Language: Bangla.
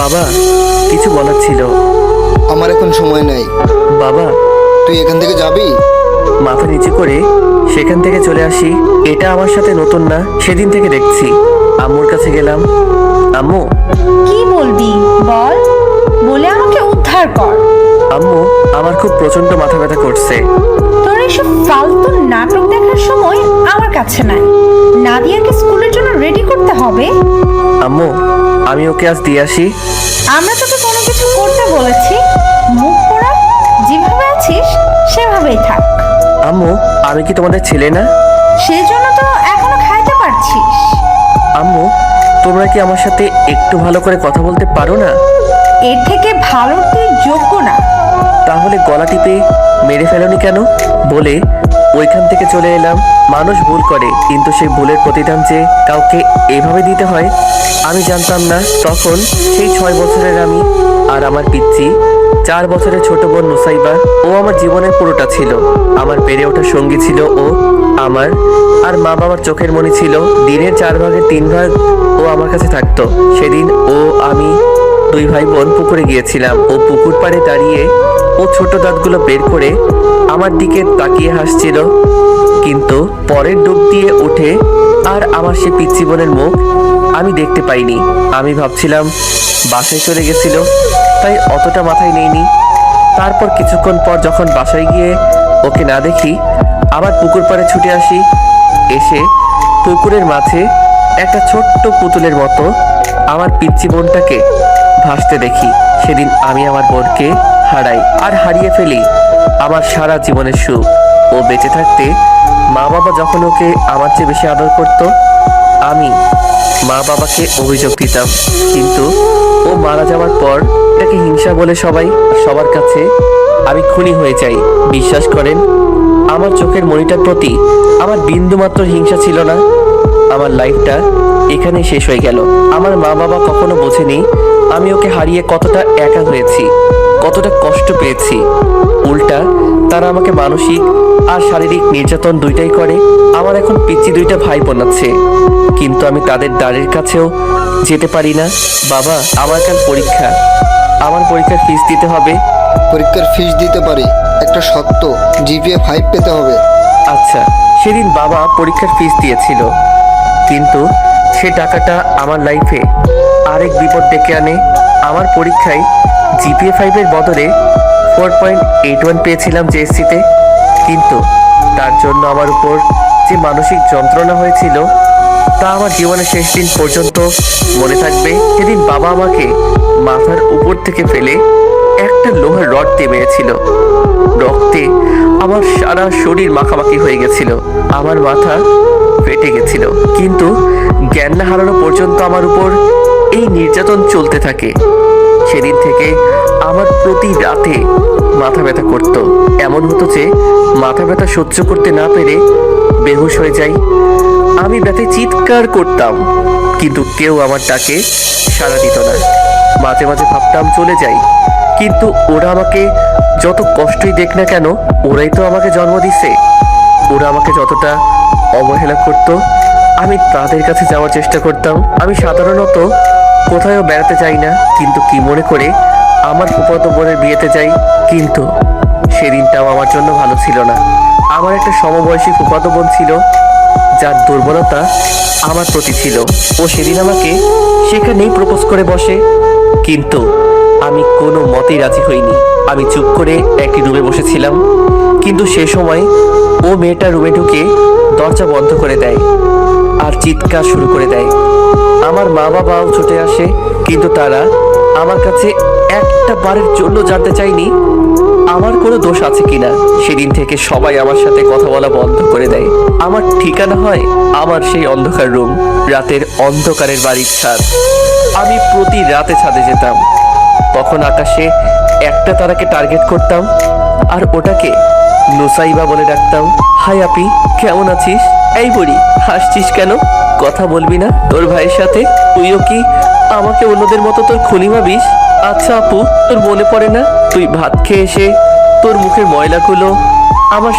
বাবা, কিছু বলার ছিল। আমার এখন সময় নেই। বাবা, তুই এখান থেকে যাবি? মাথা নিচু করে সেখান থেকে চলে আসি। এটা আমার সাথে নতুন না, সেদিন থেকে দেখছি। আম্মুর কাছে গেলাম। আম্মু। কি বলবি বল, বলে আমাকে উদ্ধার কর। আম্মু, আমার খুব প্রচন্ড মাথা ব্যথা করছে। তোর এসব ফালতু নাটক দেখার সময় আমার কাছে নাই। নাদিয়াকে স্কুলের জন্য রেডি করতে হবে। আম্মু, আমি ওকে আজ দিয়ে আসি। আমরা তোকে কোনো কিছু করতে বলেছি? মুখ পোড়া, যেভাবে আছিস সেভাবেই থাক। আম্মু, আমি কি তোমাদের ছেলে না? সেজন্য তো এখনো খাইতে পারছিস। আম্মু, তোমরা কি আমার সাথে একটু ভালো করে কথা বলতে পারো না? এর থেকে ভালো তুই যোগ্য না। তাহলে গলা টিপে মেরে ফেলোনি কেন? বলে ওইখান থেকে চলে এলাম। মানুষ ভুল করে, কিন্তু সেই ভুলের প্রতিদান যে কাউকে এভাবে দিতে হয় আমি জানতাম না। তখন সেই 6 বছরের আমি আর আমার পিচ্চি 4 বছরের ছোট বোন নুসাইবা, ও আমার জীবনের পুরোটা ছিল। আমার বেড়ে ওঠা সঙ্গী ছিল ও। আমার আর মা বাবার চোখের মণি ছিল। দিনের 4 ভাগের 3 ভাগ ও আমার কাছে থাকতো। সেদিন ও আমি 2 ভাই বোন পুকুরে গিয়েছিলাম। ও পুকুর পাড়ে দাঁড়িয়ে ও ছোট দাঁতগুলো বের করে আমার দিকে তাকিয়ে হাসছিল। কিন্তু পরের ডুব দিয়ে উঠে আর আমার সে পিচ্চি বোনের মুখ আমি দেখতে পাইনি। আমি ভাবছিলাম বাসায় চলে গেছিল, তাই অতটা মাথায় নেইনি। তারপর কিছুক্ষণ পর যখন বাসায় গিয়ে ওকে না দেখি, আবার পুকুর পাড়ে ছুটে আসি। এসে পুকুরের মাঝে একটা ছোট্ট পুতুলের মতো আমার পিচ্চি বোনটাকে ভাসতে দেখি। সেদিন আমি আমার বোনকে হারাই আর হারিয়ে ফেলি আমার সারা জীবনের সুখ। ও বেঁচে থাকতে মা বাবা যখন ওকে আমার চেয়ে বেশি আদর করত, আমি মা বাবাকে অভিযোগ দিতাম। কিন্তু ও মারা যাওয়ার পর এটাকে হিংসা বলে সবার কাছে আমি খুনি হয়ে যাই। বিশ্বাস করেন, আমার চোখের মণিটার প্রতি আমার বিন্দুমাত্র হিংসা ছিল না। আমার লাইফটা এখানেই শেষ হয়ে গেল। আমার মা বাবা কখনো বোঝেনি আমি ওকে হারিয়ে কতটা একা হয়েছি, কতটা কষ্ট পেয়েছি। উল্টা তারা আমাকে মানসিক আর শারীরিক নির্যাতন দুইটাই করে। আমার এখন পিচ্চি 2টা ভাই বোন আছে, কিন্তু আমি তাদের দ্বারের কাছেও যেতে পারি না। বাবা, আমার কাল পরীক্ষা। আমার পরীক্ষার ফিস দিতে হবে। পরীক্ষার ফিস দিতে পারি, একটা শর্ত, জিপিএ 5 পেতে হবে। আচ্ছা। সেদিন বাবা পরীক্ষার ফিস দিয়েছিল, কিন্তু সে টাকাটা আমার লাইফে আরেক বিপদ ডেকে আনে। আমার পরীক্ষায় জিপিএ 5-এর বদলে 4.81 পেয়েছিলাম জেএসসিতে। কিন্তু তার জন্য আমার উপর যে মানসিক যন্ত্রণা হয়েছিল তা আমার জীবনের শেষ দিন পর্যন্ত মনে থাকবে। সেদিন বাবা আমাকে মাথার উপর থেকে ফেলে একটা লোহার রড দিয়ে মেরেছিল। রক্তে আমার সারা শরীর মাখামাখি হয়ে গেছিল। আমার মাথা ফেটে গেছিল, কিন্তু জ্ঞান না হারানো পর্যন্ত আমার উপর এই নির্যাতন চলতে থাকে। সেদিন থেকে আমার প্রতি রাতে মাথা ব্যথা করত। এমন হতো যে মাথা ব্যথা সহ্য করতে না পেরে বেহুশ হয়ে যাই। আমি ব্যথায় চিৎকার করতাম, কিন্তু কেউ আমার ডাকে সাড়া দিত না। মাঝে মাঝে ভাবতাম চলে যাই, কিন্তু ওরা আমাকে যত কষ্টই দেখ না কেন, ওরাই তো আমাকে জন্ম দিছে। ওরা আমাকে যতটা অবহেলা করত, আমি তাদের কাছে যাওয়ার চেষ্টা করতাম। আমি সাধারণত কোথাও বেড়াতে যাই না, কিন্তু কি মনে করে আমার ফুফাতো বোনের বিয়েতে যাই। কিন্তু সেদিনটাও আমার জন্য ভালো ছিল না। আমার একটা সমবয়সী ফুফাতো বোন ছিল, যার দুর্বলতা আমার প্রতি ছিল। ও সেদিন আমাকে সেখানেই প্রপোজ করে বসে, কিন্তু আমি কোনো মতেই রাজি হইনি। আমি চুপ করে একটি রুমে বসেছিলাম, কিন্তু সে সময় ও মেয়েটা রুমে ঢুকে দরজা বন্ধ করে দেয় আর চিৎকার শুরু করে দেয়। আমার মা বাবাও ছুটে আসে, কিন্তু তারা আমার কাছে একটা বারের জন্য জানতে চায়নি আমার কোনো দোষ আছে কিনা। সেদিন থেকে সবাই আমার সাথে কথা বলা বন্ধ করে দেয়। আমার ঠিকানা হয় আমার সেই অন্ধকার রুম, রাতের অন্ধকারের বাড়ির ছাদ। আমি প্রতি রাতে ছাদে যেতাম। তখন আকাশে একটা তারাকে টার্গেট করতাম আর ওটাকে নুসাইবা বলে ডাকতাম। হাই আপি, কেমন আছিস? এই বুড়ি, হাসছিস কেন? কথা বলবি না তোর ভাইয়ের সাথে? তুইও কি আমাকে অন্যদের মতো তোর খুনি ভাবিস? আচ্ছা আপু, তোর মনে পড়ে না তুই ভাত খেয়ে এসে তোর মুখের ময়লাগুলো আমার